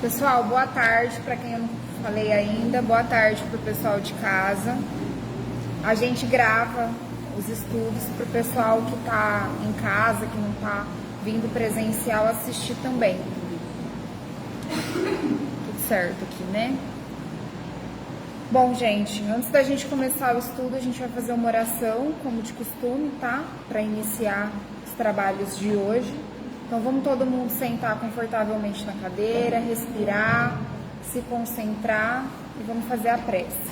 Pessoal, boa tarde para quem eu não falei ainda, boa tarde para o pessoal de casa. A gente grava os estudos para o pessoal que está em casa, que não está vindo presencial, assistir também. Tudo certo aqui, né? Bom, gente, antes da gente começar o estudo, a gente vai fazer uma oração, como de costume, tá? Para iniciar os trabalhos de hoje. Então vamos todo mundo sentar confortavelmente na cadeira, respirar, se concentrar e vamos fazer a prece.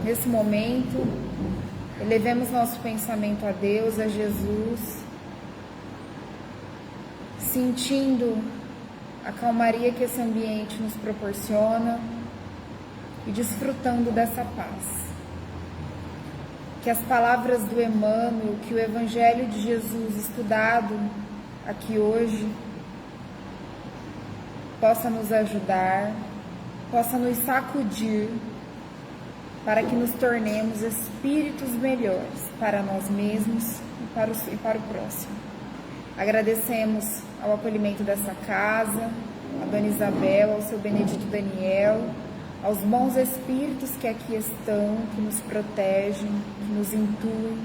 Nesse momento, elevemos nosso pensamento a Deus, a Jesus, sentindo a calmaria que esse ambiente nos proporciona e desfrutando dessa paz. Que as palavras do Emmanuel, que o Evangelho de Jesus estudado aqui hoje, possa nos ajudar, possa nos sacudir, para que nos tornemos espíritos melhores para nós mesmos e para o próximo. Agradecemos ao acolhimento dessa casa, a Dona Isabel, ao seu Benedito Daniel, aos bons espíritos que aqui estão, que nos protegem, que nos intuem,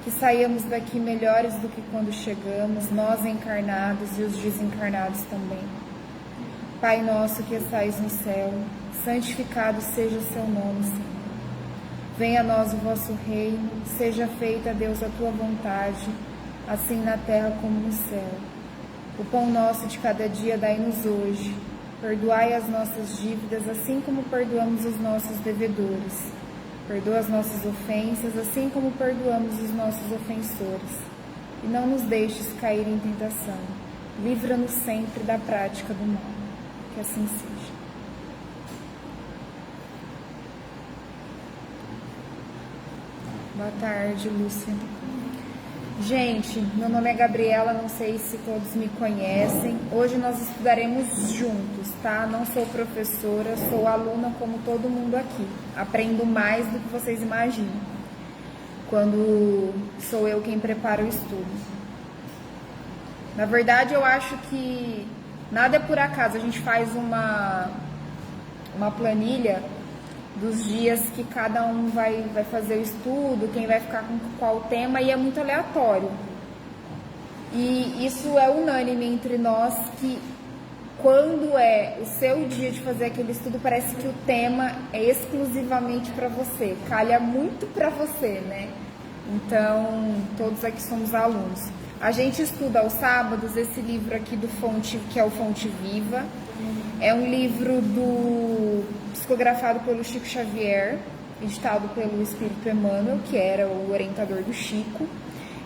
que saiamos daqui melhores do que quando chegamos, nós encarnados e os desencarnados também. Pai nosso que estais no céu, santificado seja o seu nome, Senhor. Venha a nós o vosso reino, seja feita, Deus, a tua vontade, assim na terra como no céu. O pão nosso de cada dia dai-nos hoje. Perdoai as nossas dívidas, assim como perdoamos os nossos devedores. Perdoa as nossas ofensas, assim como perdoamos os nossos ofensores. E não nos deixes cair em tentação. Livra-nos sempre da prática do mal. Que assim seja. Boa tarde, Lúcia. Gente, meu nome é Gabriela, não sei se todos me conhecem. Hoje nós estudaremos juntos, tá? Não sou professora, sou aluna como todo mundo aqui. Aprendo mais do que vocês imaginam, quando sou eu quem prepara o estudo. Na verdade, eu acho que nada é por acaso. A gente faz uma planilha dos dias que cada um vai fazer o estudo, quem vai ficar com qual tema, e é muito aleatório. E isso é unânime entre nós, que quando é o seu dia de fazer aquele estudo, parece que o tema é exclusivamente para você, calha muito para você, né? Então, todos aqui somos alunos. A gente estuda aos sábados esse livro aqui do Fonte, que é o Fonte Viva. É um livro psicografado pelo Chico Xavier, editado pelo Espírito Emmanuel, que era o orientador do Chico.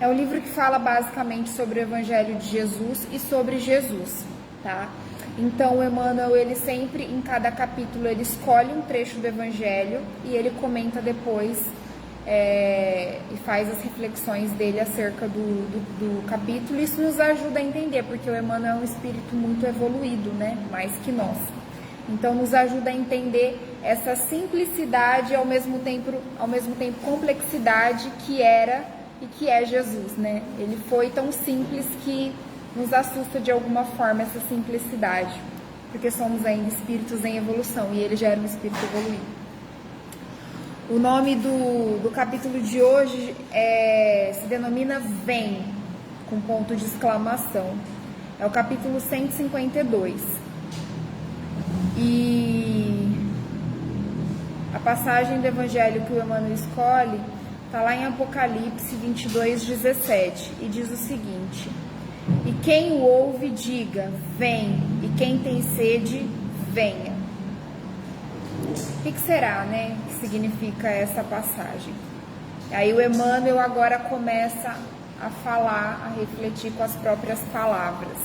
É um livro que fala basicamente sobre o Evangelho de Jesus e sobre Jesus, tá? Então o Emmanuel, ele sempre, em cada capítulo, ele escolhe um trecho do Evangelho e ele comenta depois e faz as reflexões dele acerca do capítulo. Isso nos ajuda a entender, porque o Emmanuel é um espírito muito evoluído, né? Mais que nós. Então nos ajuda a entender essa simplicidade e ao mesmo tempo complexidade que era e que é Jesus, né? Ele foi tão simples que nos assusta de alguma forma essa simplicidade, porque somos ainda espíritos em evolução e ele já era um espírito evoluído. O nome do capítulo de hoje se denomina Vem, com ponto de exclamação. É o capítulo 152. E a passagem do Evangelho que o Emmanuel escolhe está lá em Apocalipse 22:17 e diz o seguinte: e quem o ouve diga, vem, e quem tem sede, venha. O que será, né, que significa essa passagem? Aí o Emmanuel agora começa a falar, a refletir com as próprias palavras.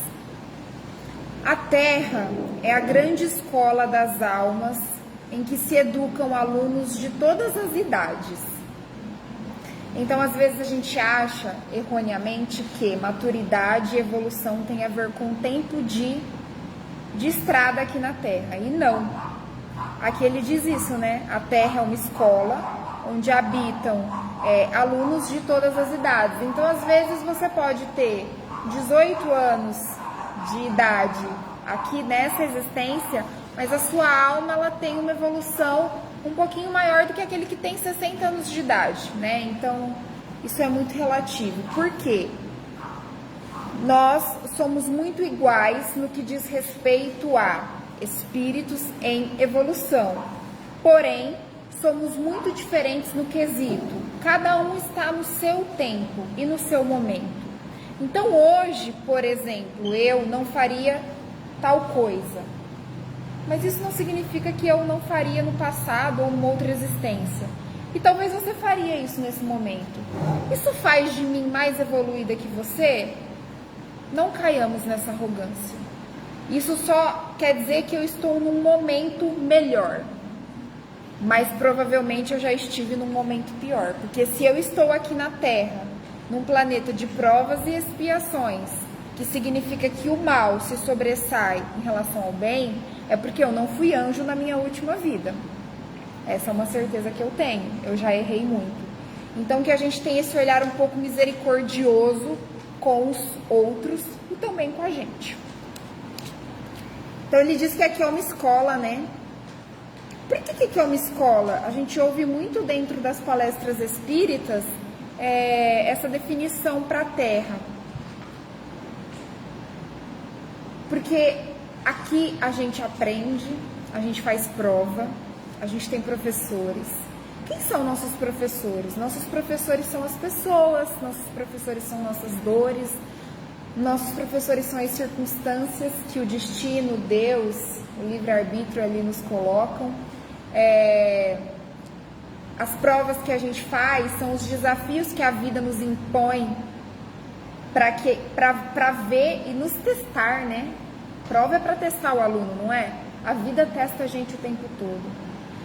A Terra é a grande escola das almas em que se educam alunos de todas as idades. Então, às vezes a gente acha, erroneamente, que maturidade e evolução tem a ver com tempo de estrada aqui na Terra. E não. Aqui ele diz isso, né? A Terra é uma escola onde habitam alunos de todas as idades. Então, às vezes, você pode ter 18 anos de idade aqui nessa existência, mas a sua alma ela tem uma evolução um pouquinho maior do que aquele que tem 60 anos de idade, né? Então, isso é muito relativo. Por quê? Nós somos muito iguais no que diz respeito a espíritos em evolução, porém, somos muito diferentes no quesito. Cada um está no seu tempo e no seu momento. Então, hoje, por exemplo, eu não faria tal coisa, mas isso não significa que eu não faria no passado ou numa outra existência. E talvez você faria isso nesse momento. Isso faz de mim mais evoluída que você? Não caiamos nessa arrogância. Isso só quer dizer que eu estou num momento melhor. Mas provavelmente eu já estive num momento pior. Porque se eu estou aqui na Terra, num planeta de provas e expiações, que significa que o mal se sobressai em relação ao bem, é porque eu não fui anjo na minha última vida. Essa é uma certeza que eu tenho. Eu já errei muito. Então que a gente tenha esse olhar um pouco misericordioso com os outros e também com a gente. Então ele diz que aqui é uma escola, né? Por que aqui é uma escola? A gente ouve muito dentro das palestras espíritas essa definição para a Terra. Porque aqui a gente aprende, a gente faz prova, a gente tem professores. Quem são nossos professores? Nossos professores são as pessoas, nossos professores são nossas dores, nossos professores são as circunstâncias que o destino, Deus, o livre-arbítrio ali nos colocam. As provas que a gente faz são os desafios que a vida nos impõe para ver e nos testar, né? Prova é para testar o aluno, não é? A vida testa a gente o tempo todo.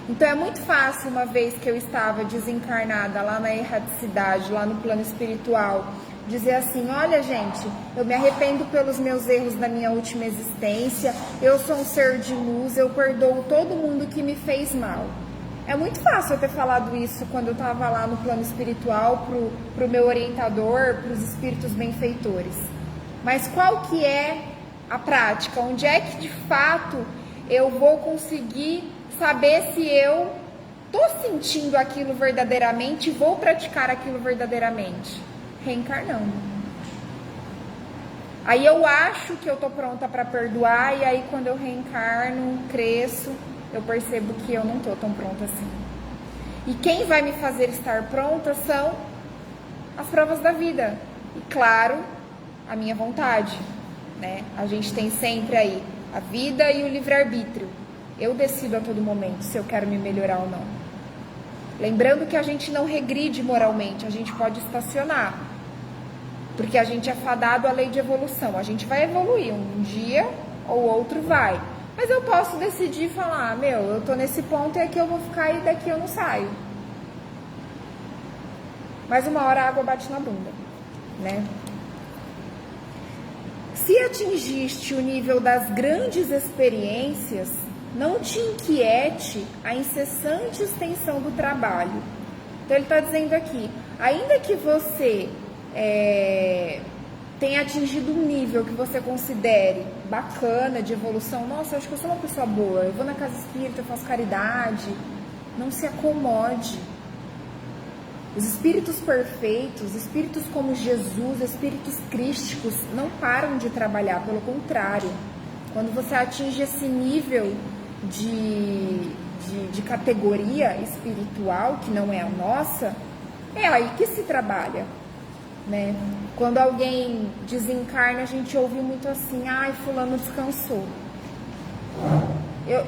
Então é muito fácil, uma vez que eu estava desencarnada lá na erraticidade, lá no plano espiritual, dizer assim, olha gente, eu me arrependo pelos meus erros da minha última existência, eu sou um ser de luz, eu perdoo todo mundo que me fez mal. É muito fácil eu ter falado isso quando eu estava lá no plano espiritual pro meu orientador, pros espíritos benfeitores. Mas qual que é a prática? Onde é que de fato eu vou conseguir saber se eu tô sentindo aquilo verdadeiramente e vou praticar aquilo verdadeiramente? Reencarnando. Aí eu acho que eu tô pronta para perdoar e aí quando eu reencarno, cresço, eu percebo que eu não tô tão pronta assim. E quem vai me fazer estar pronta são as provas da vida. E claro, a minha vontade, né? A gente tem sempre aí a vida e o livre-arbítrio. Eu decido a todo momento se eu quero me melhorar ou não. Lembrando que a gente não regride moralmente, a gente pode estacionar. Porque a gente é fadado à lei de evolução. A gente vai evoluir, um dia ou outro vai. Mas eu posso decidir e falar, eu tô nesse ponto e aqui eu vou ficar e daqui eu não saio. Mas uma hora a água bate na bunda, né? Se atingiste o nível das grandes experiências, não te inquiete a incessante extensão do trabalho. Então ele está dizendo aqui, ainda que você tenha atingido um nível que você considere bacana de evolução, nossa, eu acho que eu sou uma pessoa boa, eu vou na casa espírita, eu faço caridade, não se acomode. Os espíritos perfeitos, espíritos como Jesus, espíritos crísticos, não param de trabalhar, pelo contrário. Quando você atinge esse nível de categoria espiritual, que não é a nossa, é aí que se trabalha, né? Quando alguém desencarna, a gente ouve muito assim, ai, fulano descansou.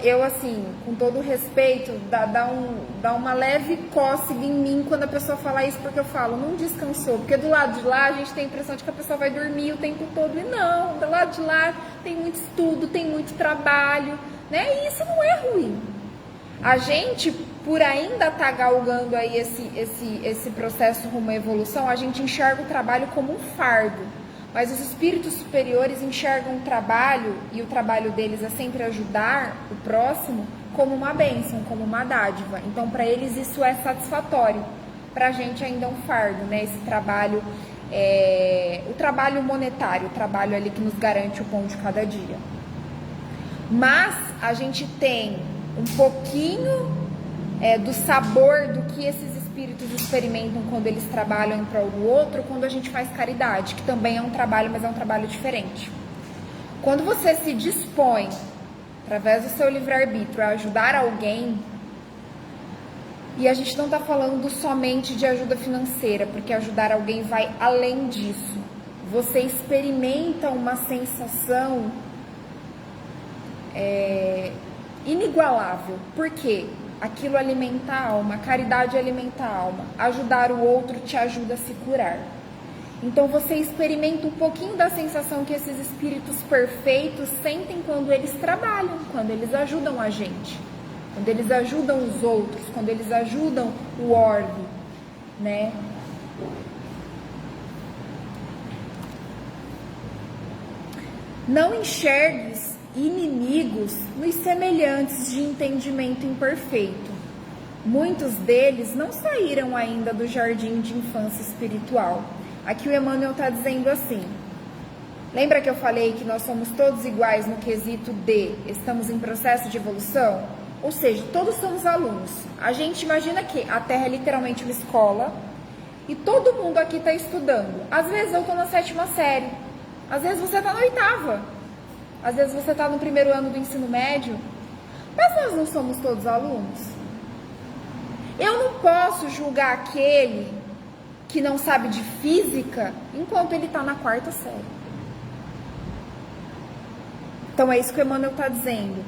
Eu assim, com todo respeito, dá uma leve cócega em mim quando a pessoa fala isso, porque eu falo, não descansou. Porque do lado de lá a gente tem a impressão de que a pessoa vai dormir o tempo todo. E não, do lado de lá tem muito estudo, tem muito trabalho, né? E isso não é ruim. A gente, por ainda estar galgando aí esse processo rumo à evolução, a gente enxerga o trabalho como um fardo. Mas os espíritos superiores enxergam o trabalho, e o trabalho deles é sempre ajudar o próximo, como uma bênção, como uma dádiva. Então, para eles, isso é satisfatório. pra gente ainda é um fardo, né? Esse trabalho, o trabalho monetário, o trabalho ali que nos garante o pão de cada dia. Mas a gente tem um pouquinho do sabor do que esses espíritos experimentam quando eles trabalham em prol do outro, quando a gente faz caridade, que também é um trabalho, mas é um trabalho diferente. Quando você se dispõe, através do seu livre-arbítrio, a ajudar alguém, e a gente não está falando somente de ajuda financeira, porque ajudar alguém vai além disso. Você experimenta uma sensação inigualável. Por quê? Aquilo alimenta a alma, a caridade alimenta a alma. Ajudar o outro te ajuda a se curar. Então você experimenta um pouquinho da sensação que esses espíritos perfeitos sentem quando eles trabalham, quando eles ajudam a gente, quando eles ajudam os outros, quando eles ajudam o orbe, né? Não enxergues inimigos nos semelhantes de entendimento imperfeito. Muitos deles não saíram ainda do jardim de infância espiritual. Aqui o Emmanuel está dizendo assim, lembra que eu falei que nós somos todos iguais no quesito de estamos em processo de evolução? Ou seja, todos somos alunos. A gente imagina que a Terra é literalmente uma escola e todo mundo aqui está estudando. Às vezes eu estou na 7ª série, às vezes você está na 8ª, às vezes você está no 1º ano do ensino médio, mas nós não somos todos alunos. Eu não posso julgar aquele que não sabe de física enquanto ele está na 4ª série. Então é isso que o Emmanuel está dizendo.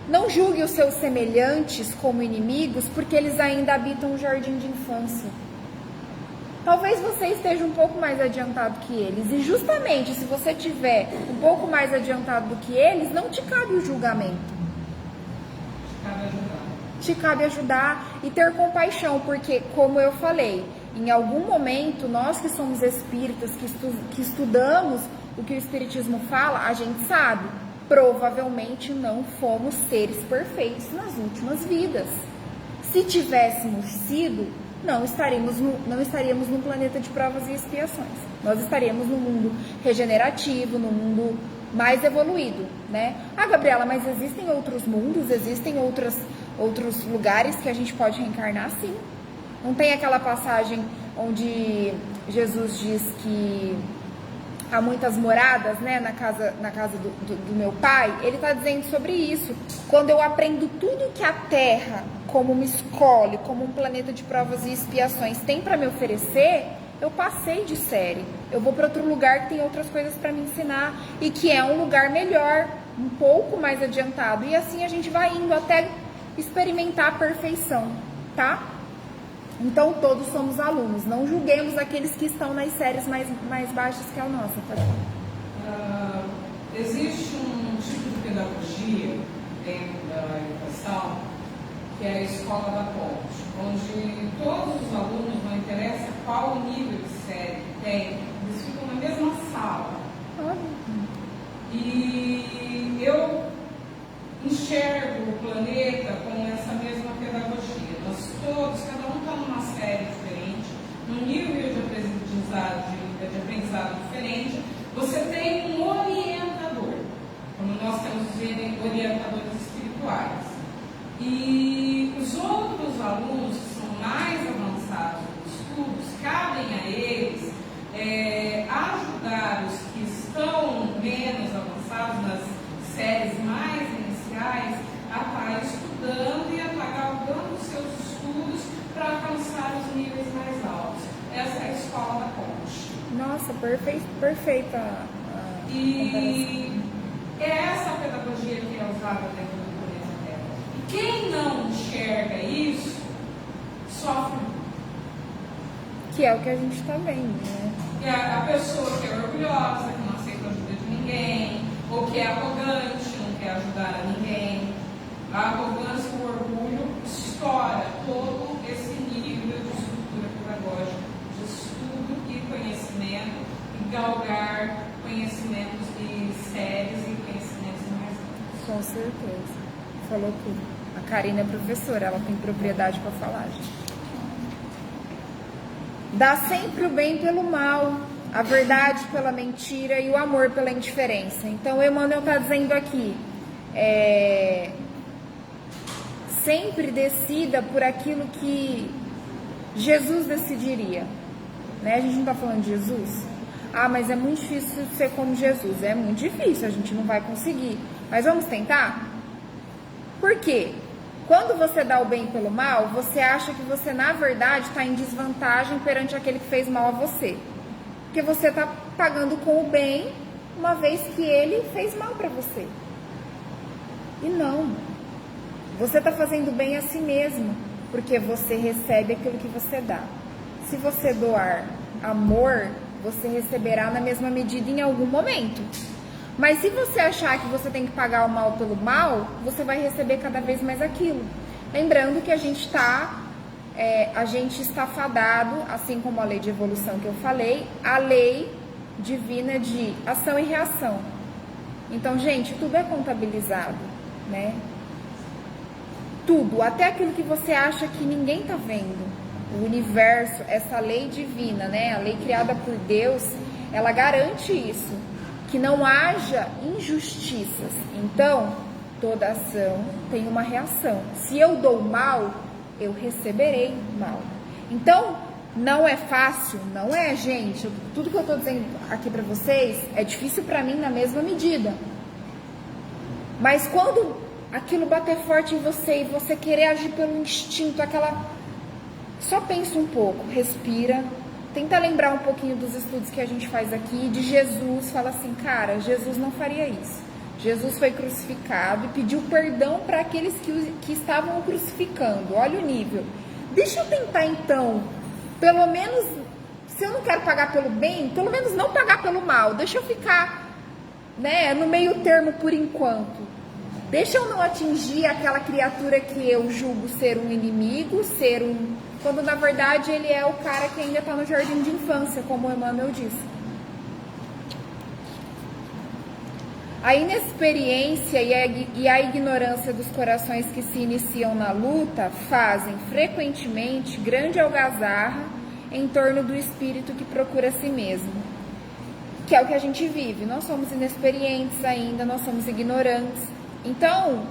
Não julgue os seus semelhantes como inimigos porque eles ainda habitam o jardim de infância. Talvez você esteja um pouco mais adiantado que eles. E justamente se você tiver um pouco mais adiantado do que eles, não te cabe o julgamento. Te cabe ajudar e ter compaixão, porque, como eu falei, em algum momento, nós que somos espíritas, que estudamos o que o Espiritismo fala, a gente sabe, provavelmente não fomos seres perfeitos nas últimas vidas. Se tivéssemos sido, não estaríamos num planeta de provas e expiações. Nós estaríamos num mundo regenerativo, num mundo mais evoluído, né? Ah, Gabriela, mas existem outros mundos, existem outros lugares que a gente pode reencarnar? Sim. Não tem aquela passagem onde Jesus diz que há muitas moradas, né, na casa do meu pai? Ele está dizendo sobre isso. Quando eu aprendo tudo que a Terra, como uma escola, como um planeta de provas e expiações, tem para me oferecer, eu passei de série. Eu vou para outro lugar que tem outras coisas para me ensinar e que é um lugar melhor, um pouco mais adiantado. E assim a gente vai indo até experimentar a perfeição, tá? Então todos somos alunos, não julguemos aqueles que estão nas séries mais baixas que a nossa. Existe um tipo de pedagogia dentro da educação que é a escola da ponte, onde todos os alunos, não interessa qual nível de série que tem, eles ficam na mesma sala. E eu enxergo o planeta com essa mesma pedagogia. Nós todos, cada um está numa série diferente, num nível de aprendizado diferente. Você tem um orientador, como nós temos os orientadores espirituais. E os outros alunos que são mais avançados nos estudos, cabem a eles ajudar os que estão menos avançados nas séries mais iniciais a estar estudando e a estar galgando os seus estudos para alcançar os níveis mais altos. Essa é a escola da ponte. Nossa, perfeita. E é essa pedagogia que é usada dentro do planeta Terra. E quem não enxerga isso, sofre. Que é o que a gente está vendo, né? E a pessoa que é orgulhosa, que não aceita a ajuda de ninguém, ou que é arrogante, não quer ajudar a ninguém. A arrogância e o orgulho estoura todo esse nível de estrutura pedagógica, de estudo e conhecimento, e galgar conhecimentos de séries e conhecimentos mais amplos. Com certeza. Falou tudo. A Karina é professora, ela tem propriedade para falar, gente. Dá sempre o bem pelo mal, a verdade pela mentira e o amor pela indiferença. Então, Emmanuel está dizendo aqui, sempre decida por aquilo que Jesus decidiria. Né? A gente não está falando de Jesus? Ah, mas é muito difícil ser como Jesus. É muito difícil, a gente não vai conseguir. Mas vamos tentar? Por quê? Quando você dá o bem pelo mal, você acha que você, na verdade, está em desvantagem perante aquele que fez mal a você. Porque você está pagando com o bem, uma vez que ele fez mal para você. E não. Você está fazendo bem a si mesmo, porque você recebe aquilo que você dá. Se você doar amor, você receberá na mesma medida em algum momento. Mas se você achar que você tem que pagar o mal pelo mal, você vai receber cada vez mais aquilo. Lembrando que a gente está fadado, assim como a lei de evolução que eu falei, a lei divina de ação e reação. Então, gente, tudo é contabilizado, né? Tudo, até aquilo que você acha que ninguém está vendo. O universo, essa lei divina, né? A lei criada por Deus, ela garante isso. Que não haja injustiças. Então, toda ação tem uma reação. Se eu dou mal, eu receberei mal. Então, não é fácil, não é, gente. Tudo que eu estou dizendo aqui para vocês é difícil para mim na mesma medida. Mas quando aquilo bater forte em você e você querer agir pelo instinto, só pensa um pouco, respira. Tenta lembrar um pouquinho dos estudos que a gente faz aqui, de Jesus, fala assim, cara, Jesus não faria isso. Jesus foi crucificado e pediu perdão para aqueles que estavam o crucificando. Olha o nível. Deixa eu tentar então, pelo menos, se eu não quero pagar pelo bem, pelo menos não pagar pelo mal. Deixa eu ficar, né, no meio termo por enquanto. Deixa eu não atingir aquela criatura que eu julgo ser um inimigo, quando na verdade ele é o cara que ainda está no jardim de infância, como o Emmanuel disse. A inexperiência e a ignorância dos corações que se iniciam na luta fazem frequentemente grande algazarra em torno do espírito que procura a si mesmo, que é o que a gente vive. Nós somos inexperientes ainda, nós somos ignorantes. Então,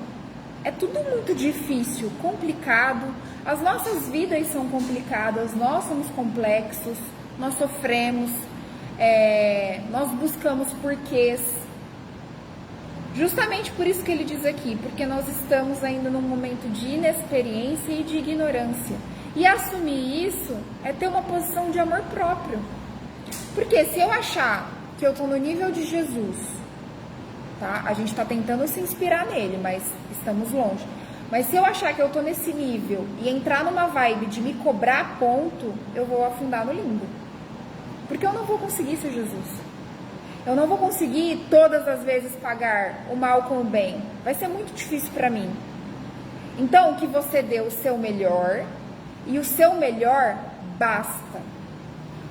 é tudo muito difícil, complicado. As nossas vidas são complicadas, nós somos complexos, nós sofremos, nós buscamos porquês. Justamente por isso que ele diz aqui, porque nós estamos ainda num momento de inexperiência e de ignorância. E assumir isso é ter uma posição de amor próprio. Porque se eu achar que eu estou no nível de Jesus, tá? A gente está tentando se inspirar nele, mas estamos longe. Mas se eu achar que eu tô nesse nível e entrar numa vibe de me cobrar ponto, eu vou afundar no limbo. Porque eu não vou conseguir ser Jesus. Eu não vou conseguir todas as vezes pagar o mal com o bem. Vai ser muito difícil para mim. Então, que você dê o seu melhor, e o seu melhor basta.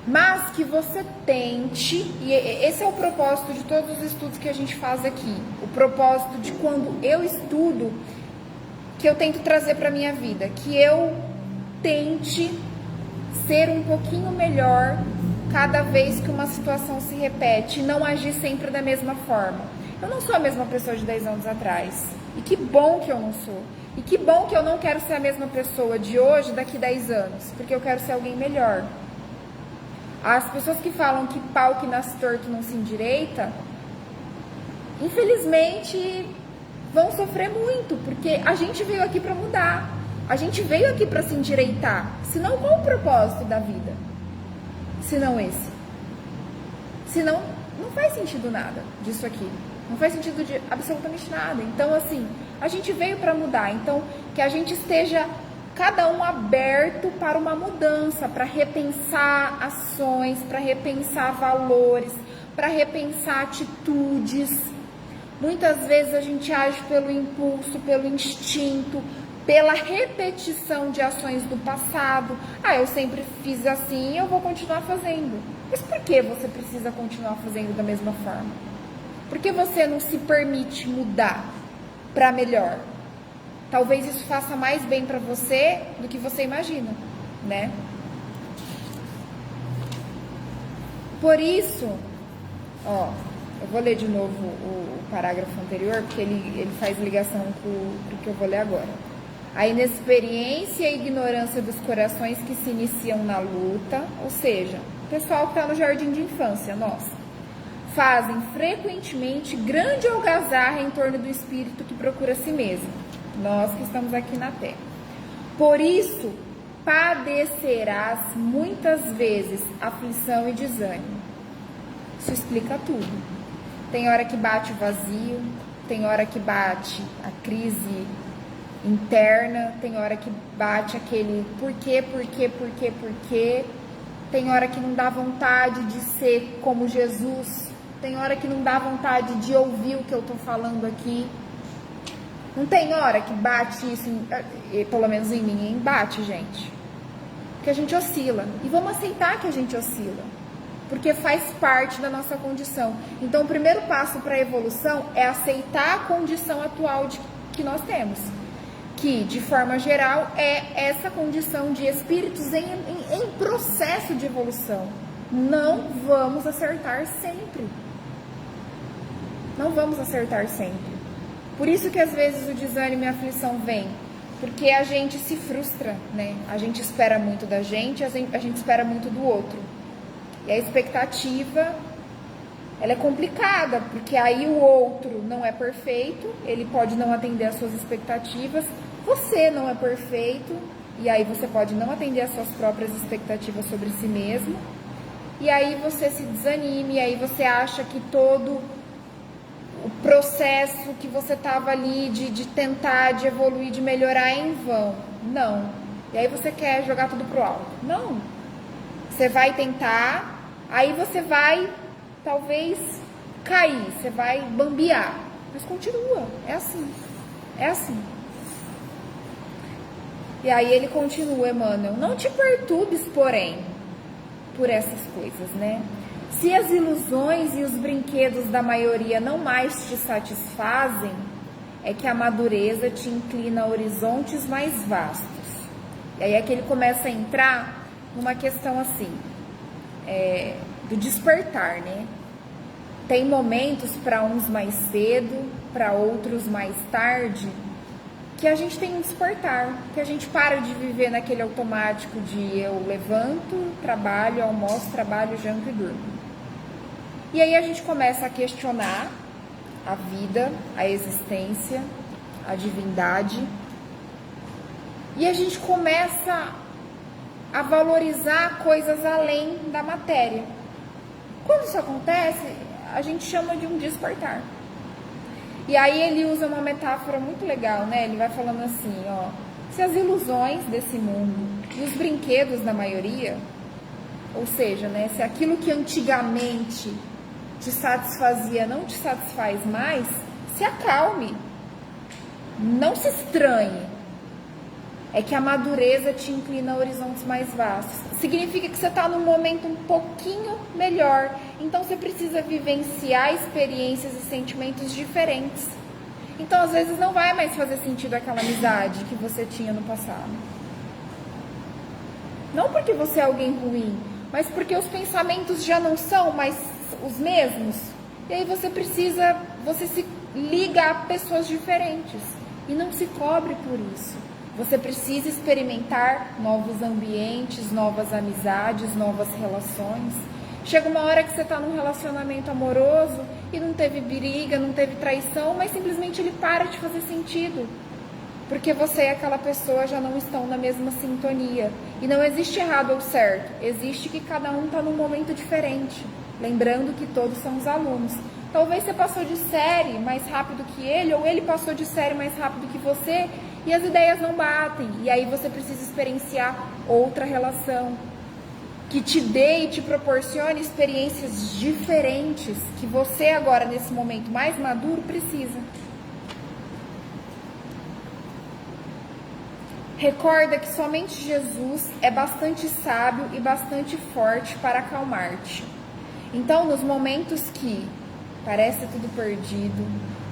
Mas que você tente, e esse é o propósito de todos os estudos que a gente faz aqui. O propósito de quando eu estudo, que eu tento trazer para minha vida, que eu tente ser um pouquinho melhor cada vez que uma situação se repete e não agir sempre da mesma forma. Eu não sou a mesma pessoa de 10 anos atrás. E que bom que eu não sou. E que bom que eu não quero ser a mesma pessoa de hoje daqui 10 anos, porque eu quero ser alguém melhor. As pessoas que falam que pau que nasce torto não se endireita, infelizmente vão sofrer muito, porque a gente veio aqui para mudar. A gente veio aqui para se endireitar. Senão, qual o propósito da vida? Se não esse. Senão, não faz sentido nada disso aqui. Não faz sentido de absolutamente nada. Então, assim, a gente veio para mudar. Então, que a gente esteja cada um aberto para uma mudança, para repensar ações, para repensar valores, para repensar atitudes. Muitas vezes a gente age pelo impulso, pelo instinto, pela repetição de ações do passado. Eu sempre fiz assim e eu vou continuar fazendo. Mas por que você precisa continuar fazendo da mesma forma? Por que você não se permite mudar para melhor? Talvez isso faça mais bem para você do que você imagina, né? Por isso, ó, eu vou ler de novo o parágrafo anterior, porque ele faz ligação com o que eu vou ler agora. A inexperiência e a ignorância dos corações que se iniciam na luta, ou seja, o pessoal que está no jardim de infância, nós, fazem frequentemente grande algazarra em torno do espírito que procura a si mesmo, nós que estamos aqui na Terra. Por isso, padecerás muitas vezes aflição e desânimo. Isso explica tudo. Tem hora que bate o vazio, tem hora que bate a crise interna, tem hora que bate aquele por quê, tem hora que não dá vontade de ser como Jesus, tem hora que não dá vontade de ouvir o que eu tô falando aqui. Não tem hora que bate isso, pelo menos em mim, bate, gente. Que a gente oscila. E vamos aceitar que a gente oscila. Porque faz parte da nossa condição. Então, o primeiro passo para a evolução é aceitar a condição atual que nós temos. Que, de forma geral, é essa condição de espíritos em processo de evolução. Não vamos acertar sempre. Não vamos acertar sempre. Por isso que às vezes o desânimo e a aflição vem, porque a gente se frustra, né? A gente espera muito da gente, a gente espera muito do outro. E a expectativa, ela é complicada, porque aí o outro não é perfeito, ele pode não atender às suas expectativas, você não é perfeito, e aí você pode não atender às suas próprias expectativas sobre si mesmo, e aí você se desanima, e aí você acha que todo o processo que você estava ali de tentar, de evoluir, de melhorar é em vão. Não. E aí você quer jogar tudo pro alto. Não. Você vai tentar, aí você vai, talvez, cair, você vai bambear. Mas continua. É assim. É assim. E aí ele continua, Emmanuel. Não te perturbes, porém, por essas coisas, né? Se as ilusões e os brinquedos da maioria não mais te satisfazem, é que a madureza te inclina a horizontes mais vastos. E aí é que ele começa a entrar numa questão assim, do despertar, né? Tem momentos para uns mais cedo, para outros mais tarde, que a gente tem um despertar, que a gente para de viver naquele automático de eu levanto, trabalho, almoço, trabalho, janto e durmo. E aí a gente começa a questionar a vida, a existência, a divindade. E a gente começa a valorizar coisas além da matéria. Quando isso acontece, a gente chama de um despertar. E aí ele usa uma metáfora muito legal, né? Ele vai falando assim, ó, se as ilusões desse mundo e os brinquedos da maioria, ou seja, né, se aquilo que antigamente te satisfazia não te satisfaz mais, se acalme, não se estranhe. É que a madureza te inclina a horizontes mais vastos. Significa que você está num momento um pouquinho melhor, então você precisa vivenciar experiências e sentimentos diferentes. Então às vezes não vai mais fazer sentido aquela amizade que você tinha no passado. Não porque você é alguém ruim, mas porque os pensamentos já não são mais os mesmos, e aí você se liga a pessoas diferentes e não se cobre por isso. Você precisa experimentar novos ambientes, novas amizades, novas relações. Chega uma hora que você está num relacionamento amoroso e não teve briga, não teve traição, mas simplesmente ele para de fazer sentido, porque você e aquela pessoa já não estão na mesma sintonia. E não existe errado ou certo, existe que cada um está num momento diferente. Lembrando que todos somos alunos. Talvez você passou de série mais rápido que ele, ou ele passou de série mais rápido que você, e as ideias não batem. E aí você precisa experienciar outra relação, que te dê e te proporcione experiências diferentes, que você agora, nesse momento mais maduro, precisa. Recorda que somente Jesus é bastante sábio e bastante forte para acalmar-te. Então, nos momentos que parece tudo perdido,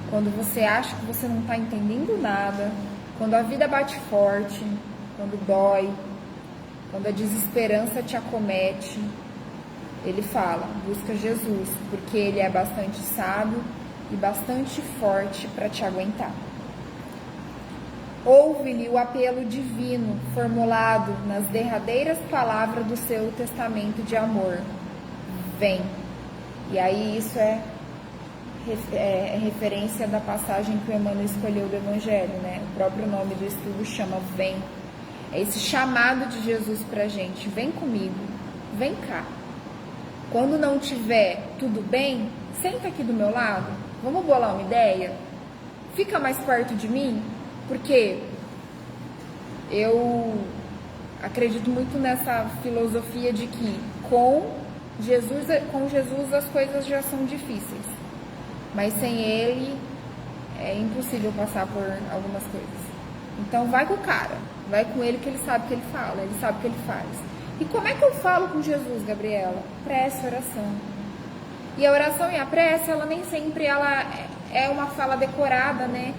quando você acha que você não está entendendo nada, quando a vida bate forte, quando dói, quando a desesperança te acomete, ele fala, busca Jesus, porque ele é bastante sábio e bastante forte para te aguentar. Ouve-lhe o apelo divino formulado nas derradeiras palavras do seu testamento de amor. Vem. E aí isso é referência da passagem que o Emmanuel escolheu do Evangelho, né? O próprio nome do estudo chama Vem. É esse chamado de Jesus pra gente. Vem comigo, vem cá. Quando não tiver tudo bem, senta aqui do meu lado, vamos bolar uma ideia? Fica mais perto de mim, porque eu acredito muito nessa filosofia de que com Jesus as coisas já são difíceis. Mas sem ele é impossível passar por algumas coisas. Então vai com o cara, vai com ele que ele sabe o que ele fala, ele sabe o que ele faz. E como é que eu falo com Jesus, Gabriela? Prece, oração. E a oração e a prece, ela nem sempre ela é uma fala decorada, né?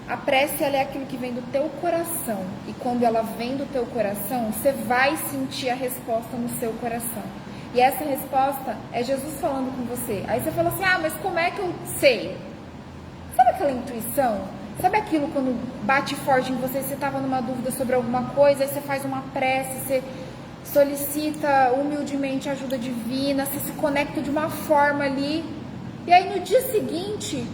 A prece, ela é aquilo que vem do teu coração. E quando ela vem do teu coração, você vai sentir a resposta no seu coração. E essa resposta é Jesus falando com você. Aí você fala assim, mas como é que eu sei? Sabe aquela intuição? Sabe aquilo quando bate forte em você, você estava numa dúvida sobre alguma coisa, aí você faz uma prece, você solicita humildemente ajuda divina, você se conecta de uma forma ali, e aí no dia seguinte,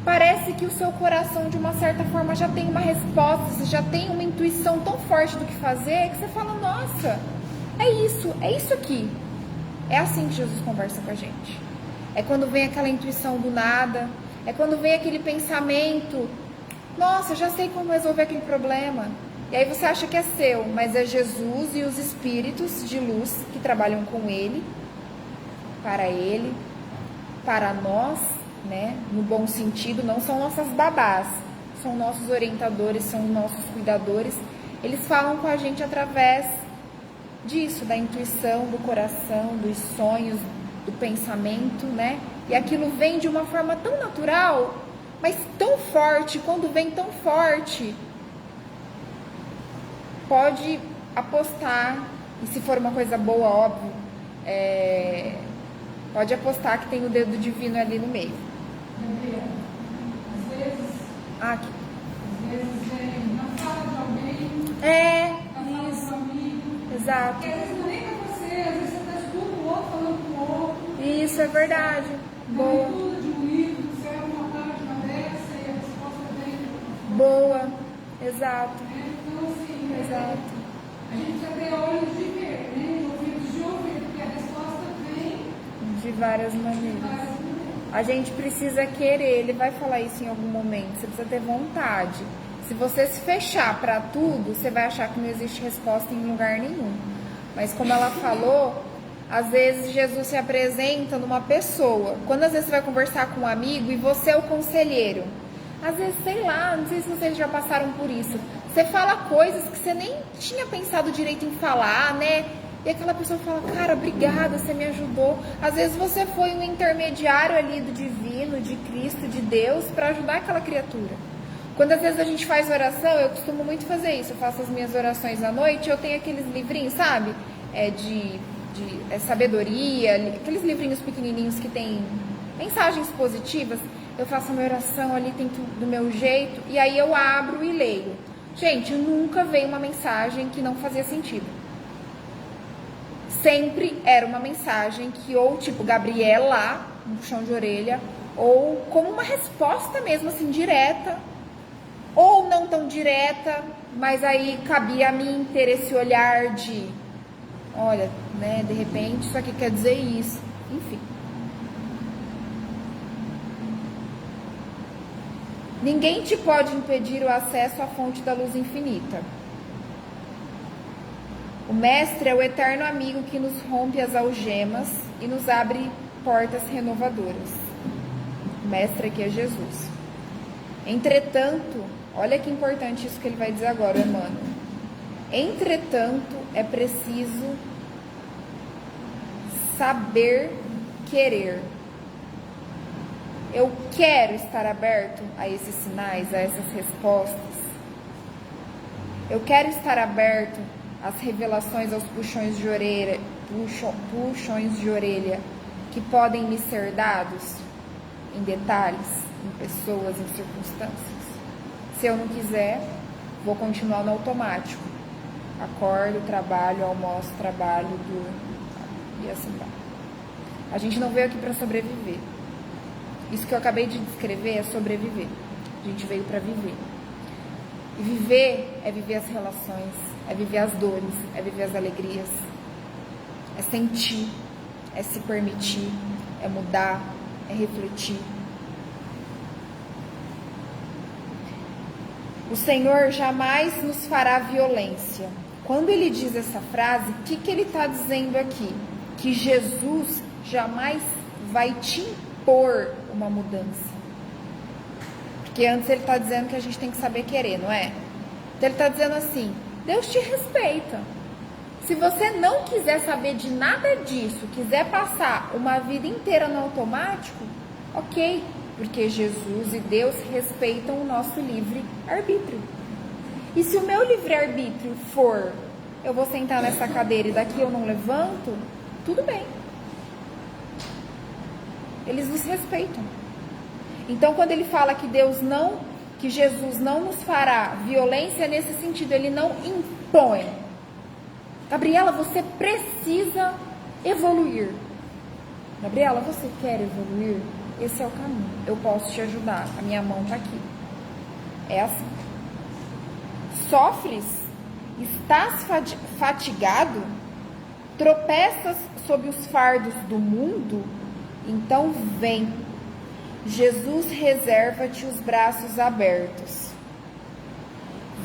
parece que o seu coração de uma certa forma já tem uma resposta, você já tem uma intuição tão forte do que fazer, que você fala, nossa, é isso aqui. É assim que Jesus conversa com a gente. É quando vem aquela intuição do nada, é quando vem aquele pensamento, nossa, já sei como resolver aquele problema. E aí você acha que é seu, mas é Jesus e os espíritos de luz que trabalham com ele, para nós, né? No bom sentido, não são nossas babás, são nossos orientadores, são nossos cuidadores. Eles falam com a gente através disso, da intuição, do coração, dos sonhos, do pensamento, né? E aquilo vem de uma forma tão natural, mas tão forte, quando vem tão forte, pode apostar, e se for uma coisa boa, óbvio, pode apostar que tem o dedo divino ali no meio. Gabriela, às vezes, Aqui. às vezes vem na fala de alguém, na fala de um amigo, Exato. que às vezes não é nem pra você, às vezes você está escutando o outro falando com o outro. Isso é verdade. Uma Boa. leitura de um livro, você é uma página dessa e a resposta vem. Boa. Exato. Então, assim, Exato. a gente precisa ter olhos de ver, né? E ouvidos de ouvir, porque a resposta vem De várias de maneiras. várias maneiras. A gente precisa querer, ele vai falar isso em algum momento, você precisa ter vontade. Se você se fechar para tudo, você vai achar que não existe resposta em lugar nenhum. Mas como ela falou, às vezes Jesus se apresenta numa pessoa. Quando às vezes você vai conversar com um amigo e você é o conselheiro. Às vezes, sei lá, não sei se vocês já passaram por isso. Você fala coisas que você nem tinha pensado direito em falar, né? E aquela pessoa fala, cara, obrigada, você me ajudou. Às vezes você foi um intermediário ali do divino, de Cristo, de Deus, para ajudar aquela criatura. Quando às vezes a gente faz oração, eu costumo muito fazer isso. Eu faço as minhas orações à noite, eu tenho aqueles livrinhos, sabe? De sabedoria, aqueles livrinhos pequenininhos que tem mensagens positivas. Eu faço a minha oração ali, tento do meu jeito, e aí eu abro e leio. Gente, nunca veio uma mensagem que não fazia sentido. Sempre era uma mensagem que ou tipo Gabriela, um puxão de orelha, ou como uma resposta mesmo assim, direta, ou não tão direta, mas aí cabia a mim ter esse olhar de, olha, né, de repente isso aqui quer dizer isso, enfim. Ninguém te pode impedir o acesso à fonte da luz infinita. O Mestre é o eterno amigo que nos rompe as algemas e nos abre portas renovadoras. O Mestre aqui é Jesus. Entretanto, olha que importante isso que ele vai dizer agora, Emmanuel. Entretanto, é preciso saber querer. Eu quero estar aberto a esses sinais, a essas respostas. Eu quero estar aberto às revelações, aos puxões de puxões de orelha que podem me ser dados em detalhes, em pessoas, em circunstâncias. Se eu não quiser, vou continuar no automático. Acordo, trabalho, almoço, trabalho, durmo e assim vai. A gente não veio aqui para sobreviver. Isso que eu acabei de descrever é sobreviver. A gente veio para viver. E viver é viver as relações, é viver as dores, é viver as alegrias, é sentir, é se permitir, é mudar, é refletir. O Senhor jamais nos fará violência. Quando ele diz essa frase, o que ele está dizendo aqui? Que Jesus jamais vai te impor uma mudança. Porque antes ele está dizendo que a gente tem que saber querer, não é? Então ele está dizendo assim, Deus te respeita. Se você não quiser saber de nada disso, quiser passar uma vida inteira no automático, ok, porque Jesus e Deus respeitam o nosso livre-arbítrio. E se o meu livre-arbítrio for, eu vou sentar nessa cadeira e daqui eu não levanto, tudo bem. Eles nos respeitam. Então, quando ele fala que Jesus não nos fará violência, nesse sentido, ele não impõe. Gabriela, você precisa evoluir. Gabriela, você quer evoluir? Esse é o caminho. Eu posso te ajudar. A minha mão está aqui. É assim. Sofres? Estás fatigado? Tropeças sob os fardos do mundo? Então vem. Jesus reserva-te os braços abertos.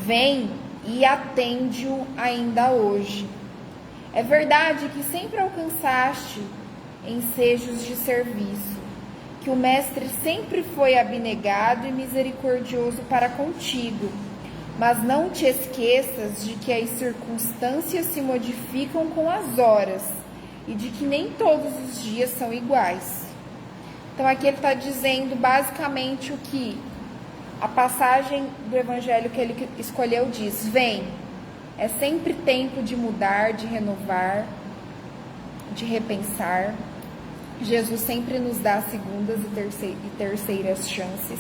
Vem e atende-o ainda hoje. É verdade que sempre alcançaste ensejos de serviço, que o Mestre sempre foi abnegado e misericordioso para contigo, mas não te esqueças de que as circunstâncias se modificam com as horas e de que nem todos os dias são iguais. Então aqui ele está dizendo basicamente o que a passagem do evangelho que ele escolheu diz: vem, é sempre tempo de mudar, de renovar, de repensar. Jesus sempre nos dá segundas e terceiras chances,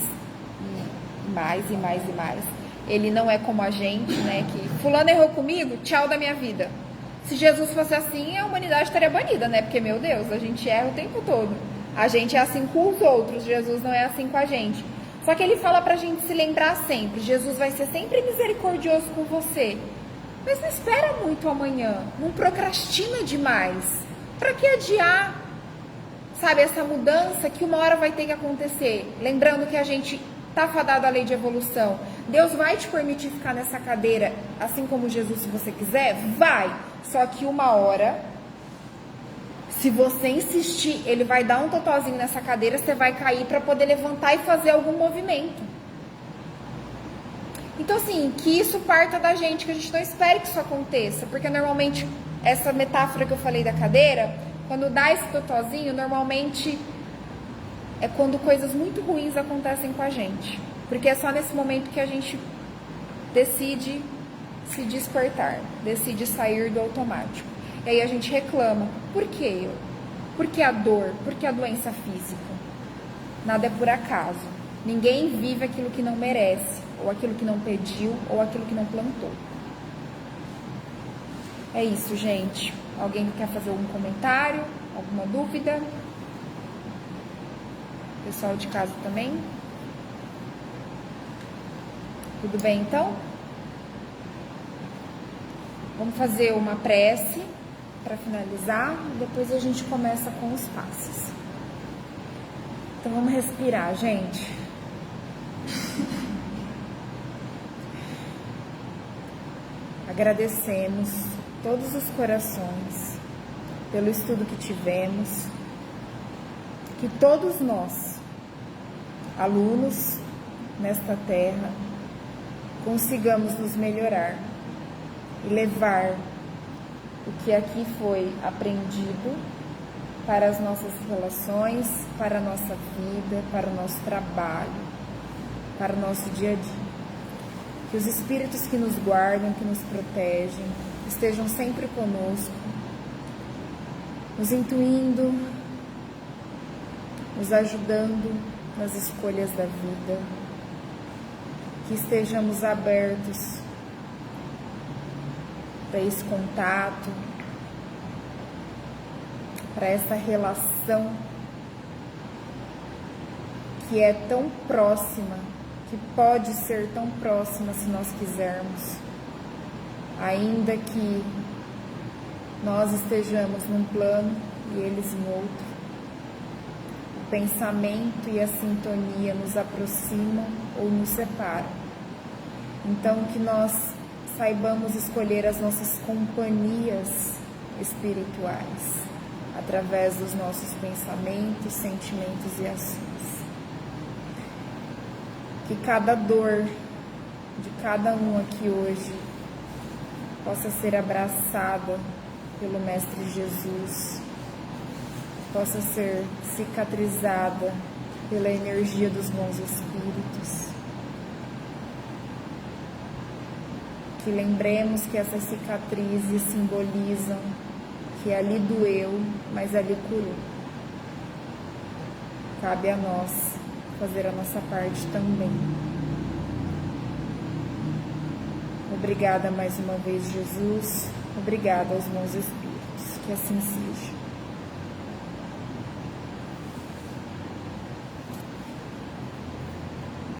e mais e mais e mais. Ele não é como a gente, né, que fulano errou comigo, tchau da minha vida. Se Jesus fosse assim, a humanidade estaria banida, né, porque, meu Deus, a gente erra o tempo todo. A gente é assim com os outros, Jesus não é assim com a gente. Só que ele fala pra gente se lembrar sempre, Jesus vai ser sempre misericordioso com você. Mas não espera muito amanhã, não procrastina demais. Pra que adiar, sabe, essa mudança que uma hora vai ter que acontecer? Lembrando que a gente tá fadado à lei de evolução. Deus vai te permitir ficar nessa cadeira, assim como Jesus, se você quiser? Vai! Só que uma hora, se você insistir, ele vai dar um totozinho nessa cadeira, você vai cair para poder levantar e fazer algum movimento. Então, assim, que isso parta da gente, que a gente não espere que isso aconteça, porque normalmente, essa metáfora que eu falei da cadeira, quando dá esse totozinho, normalmente é quando coisas muito ruins acontecem com a gente, porque é só nesse momento que a gente decide se despertar, decide sair do automático. E aí a gente reclama, por que eu? Por que a dor? Por que a doença física? Nada é por acaso. Ninguém vive aquilo que não merece, ou aquilo que não pediu, ou aquilo que não plantou. É isso, gente. Alguém quer fazer algum comentário? Alguma dúvida? Pessoal de casa também? Tudo bem, então? Vamos fazer uma prece para finalizar, e depois a gente começa com os passos. Então vamos respirar, gente. Agradecemos todos os corações pelo estudo que tivemos, que todos nós, alunos nesta terra, consigamos nos melhorar e levar o que aqui foi aprendido para as nossas relações, para a nossa vida, para o nosso trabalho, para o nosso dia a dia. Que os espíritos que nos guardam, que nos protegem, estejam sempre conosco nos intuindo, nos ajudando nas escolhas da vida, que estejamos abertos para esse contato, para essa relação que é tão próxima, que pode ser tão próxima se nós quisermos, ainda que nós estejamos num plano e eles em outro. O pensamento e a sintonia nos aproximam ou nos separam. Então, que nós saibamos escolher as nossas companhias espirituais através dos nossos pensamentos, sentimentos e ações. Que cada dor de cada um aqui hoje possa ser abraçada pelo Mestre Jesus, possa ser cicatrizada pela energia dos bons espíritos. Que lembremos que essas cicatrizes simbolizam que ali doeu, mas ali curou. Cabe a nós fazer a nossa parte também. Obrigada mais uma vez, Jesus. Obrigada aos bons espíritos. Que assim seja.